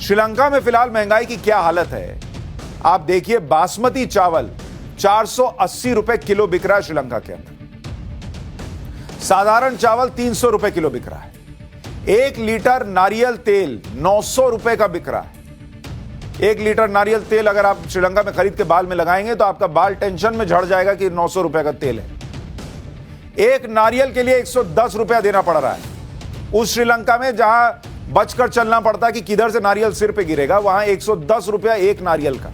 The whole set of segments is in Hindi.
श्रीलंका में फिलहाल महंगाई की क्या हालत है आप देखिए। बासमती चावल 480 रुपए किलो बिक रहा है श्रीलंका के अंदर। साधारण चावल 300 रुपए किलो बिक रहा है। 1 लीटर नारियल तेल 900 रुपए का बिक रहा है। 1 लीटर नारियल तेल अगर आप श्रीलंका में खरीद के बाल में लगाएंगे तो आपका बाल टेंशन में झड़ जाएगा कि 900 रुपए का तेल है। एक नारियल के लिए 110 रुपया देना पड़ रहा है। उस श्रीलंका में जहां बचकर चलना पड़ता है कि किधर से नारियल सिर पे गिरेगा, वहां 110 रुपया एक नारियल का।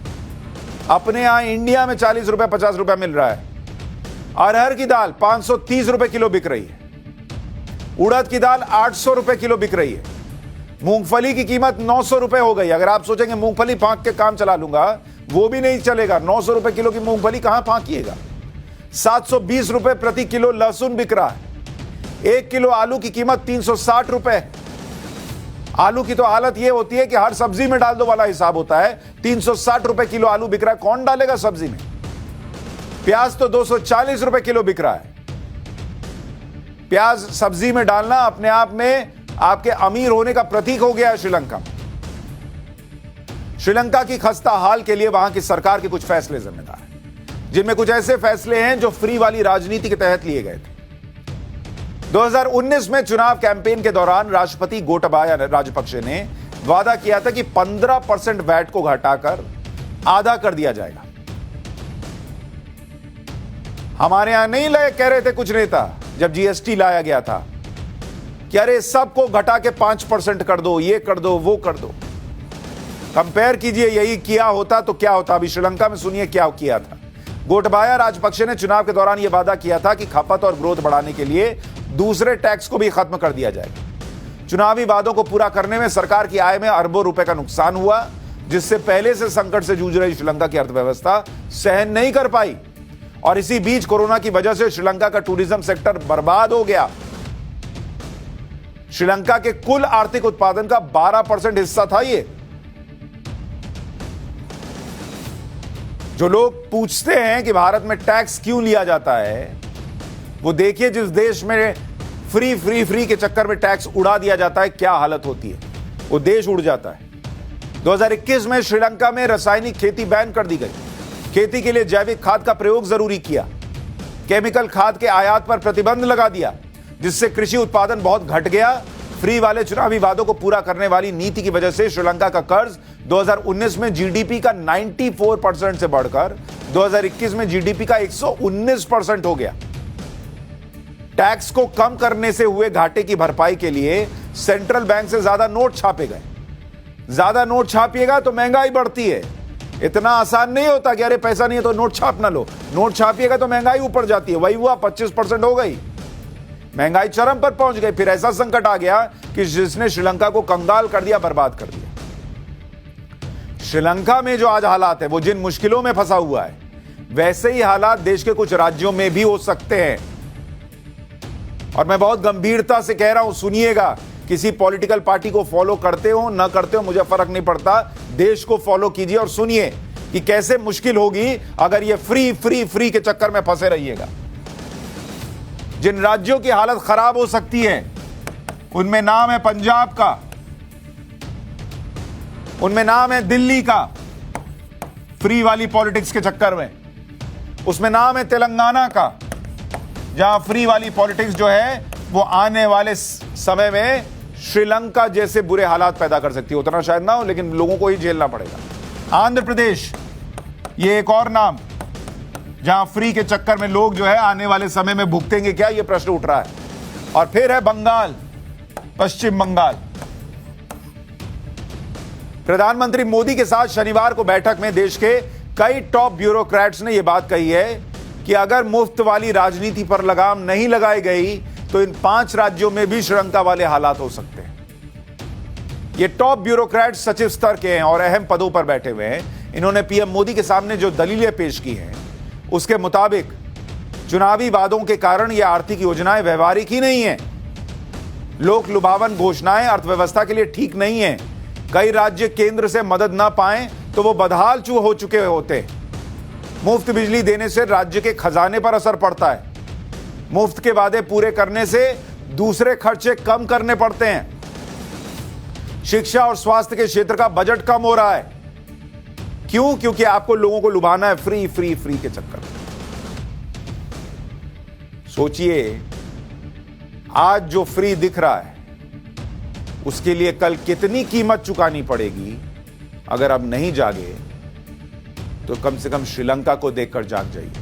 अपने यहां इंडिया में 40 रुपया 50 रुपया मिल रहा है। अरहर की दाल 530 रुपए किलो बिक रही है। उड़द की दाल 800 रुपए किलो बिक रही है। मूंगफली की कीमत 900 रुपए हो गई। अगर आप सोचेंगे मूंगफली फांक के काम चला लूंगा, वो भी नहीं चलेगा। 900 रुपए किलो की मूंगफली कहां फांकिएगा। 720 रुपए प्रति किलो लहसुन बिक रहा है। 1 किलो आलू की कीमत 360 रुपए। आलू की तो हालत यह होती है कि हर सब्जी में डाल दो वाला हिसाब होता है। 360 रुपए किलो आलू बिक रहा है, कौन डालेगा सब्जी में। प्याज तो 240 रुपए किलो बिक रहा है। प्याज सब्जी में डालना अपने आप में आपके अमीर होने का प्रतीक हो गया है श्रीलंका। श्रीलंका की खस्ता हाल के लिए वहां की सरकार के कुछ फैसले जिम्मेदार हैं, जिनमें कुछ ऐसे फैसले हैं जो फ्री वाली राजनीति के तहत लिए गए थे। 2019 में चुनाव कैंपेन के दौरान राष्ट्रपति गोटाबाया राजपक्षे ने वादा किया था कि 15% वैट को घटाकर आधा कर दिया जाएगा। हमारे यहां नहीं कह रहे थे कुछ नेता जब जीएसटी लाया गया था कि अरे सबको घटा के 5% कर दो, ये कर दो, वो कर दो। कंपेयर कीजिए, यही किया होता तो क्या होता। अभी श्रीलंका में सुनिए क्या किया था। गोटाबाया राजपक्षे ने चुनाव के दौरान यह वादा किया था कि खपत और ग्रोथ बढ़ाने के लिए दूसरे टैक्स को भी खत्म कर दिया जाएगा। चुनावी वादों को पूरा करने में सरकार की आय में अरबों रुपए का नुकसान हुआ, जिससे पहले से संकट से जूझ रही श्रीलंका की अर्थव्यवस्था सहन नहीं कर पाई। और इसी बीच कोरोना की वजह से श्रीलंका का टूरिज्म सेक्टर बर्बाद हो गया। श्रीलंका के कुल आर्थिक उत्पादन का 12% हिस्सा था ये। जो लोग पूछते हैं कि भारत में टैक्स क्यों लिया जाता है, वो देखिए जिस देश में फ्री के चक्कर में टैक्स उड़ा दिया जाता है क्या हालत होती है। वो देश उड़ जाता है। 2021 में श्रीलंका में रासायनिक खेती बैन कर दी गई। खेती के लिए जैविक खाद का प्रयोग जरूरी किया। केमिकल खाद के आयात पर प्रतिबंध लगा दिया, जिससे कृषि उत्पादन बहुत घट गया। फ्री वाले चुनावी वादों को पूरा करने वाली नीति की वजह से श्रीलंका का कर्ज 2019 में जीडीपी का 94% से बढ़कर 2021 में जीडीपी का 119% हो गया। टैक्स को कम करने से हुए घाटे की भरपाई के लिए सेंट्रल बैंक से ज्यादा नोट छापे गए। ज्यादा नोट छापिएगा तो महंगाई बढ़ती है। इतना आसान नहीं होता कि अरे पैसा नहीं है तो नोट छाप ना लो। नोट छापिएगा तो महंगाई ऊपर जाती है। वही हुआ, 25% हो गई। महंगाई चरम पर पहुंच गई। फिर ऐसा संकट आ गया कि जिसने श्रीलंका को कंगाल कर दिया, बर्बाद कर दिया। श्रीलंका में जो आज हालात है, वो जिन मुश्किलों में फंसा हुआ है, वैसे ही हालात देश के कुछ राज्यों में भी हो सकते हैं। और मैं बहुत गंभीरता से कह रहा हूं, सुनिएगा। किसी पॉलिटिकल पार्टी को फॉलो करते हो ना करते हो मुझे फर्क नहीं पड़ता। देश को फॉलो कीजिए और सुनिए कि कैसे मुश्किल होगी अगर ये फ्री के चक्कर में फंसे रहिएगा। जिन राज्यों की हालत खराब हो सकती है, उनमें नाम है पंजाब का, उनमें नाम है दिल्ली का, फ्री वाली पॉलिटिक्स के चक्कर में। उसमें नाम है तेलंगाना का, जहां फ्री वाली पॉलिटिक्स जो है वो आने वाले समय में श्रीलंका जैसे बुरे हालात पैदा कर सकती है। उतना शायद ना हो, लेकिन लोगों को ही झेलना पड़ेगा। आंध्र प्रदेश, ये एक और नाम, जहां फ्री के चक्कर में लोग जो है आने वाले समय में भुगतेंगे क्या, ये प्रश्न उठ रहा है। और फिर है बंगाल, पश्चिम बंगाल। प्रधानमंत्री मोदी के साथ शनिवार को बैठक में देश के कई टॉप ब्यूरोक्रेट्स ने यह बात कही है कि अगर मुफ्त वाली राजनीति पर लगाम नहीं लगाई गई तो इन 5 राज्यों में भी श्रीलंका वाले हालात हो सकते हैं। ये टॉप ब्यूरोक्रेट सचिव स्तर के हैं और अहम पदों पर बैठे हुए हैं। इन्होंने पीएम मोदी के सामने जो दलीलें पेश की हैं, उसके मुताबिक चुनावी वादों के कारण ये आर्थिक योजनाएं व्यवहारिक ही नहीं है। लोक लुभावन घोषणाएं अर्थव्यवस्था के लिए ठीक नहीं है। कई राज्य केंद्र से मदद ना पाएं तो वो बदहाल हो चुके होते। मुफ्त बिजली देने से राज्य के खजाने पर असर पड़ता है। मुफ्त के वादे पूरे करने से दूसरे खर्चे कम करने पड़ते हैं। शिक्षा और स्वास्थ्य के क्षेत्र का बजट कम हो रहा है। क्यों? क्योंकि आपको लोगों को लुभाना है फ्री फ्री फ्री के चक्कर में। सोचिए, आज जो फ्री दिख रहा है उसके लिए कल कितनी कीमत चुकानी पड़ेगी। अगर अब नहीं जागे तो कम से कम श्रीलंका को देखकर जाग जाइए।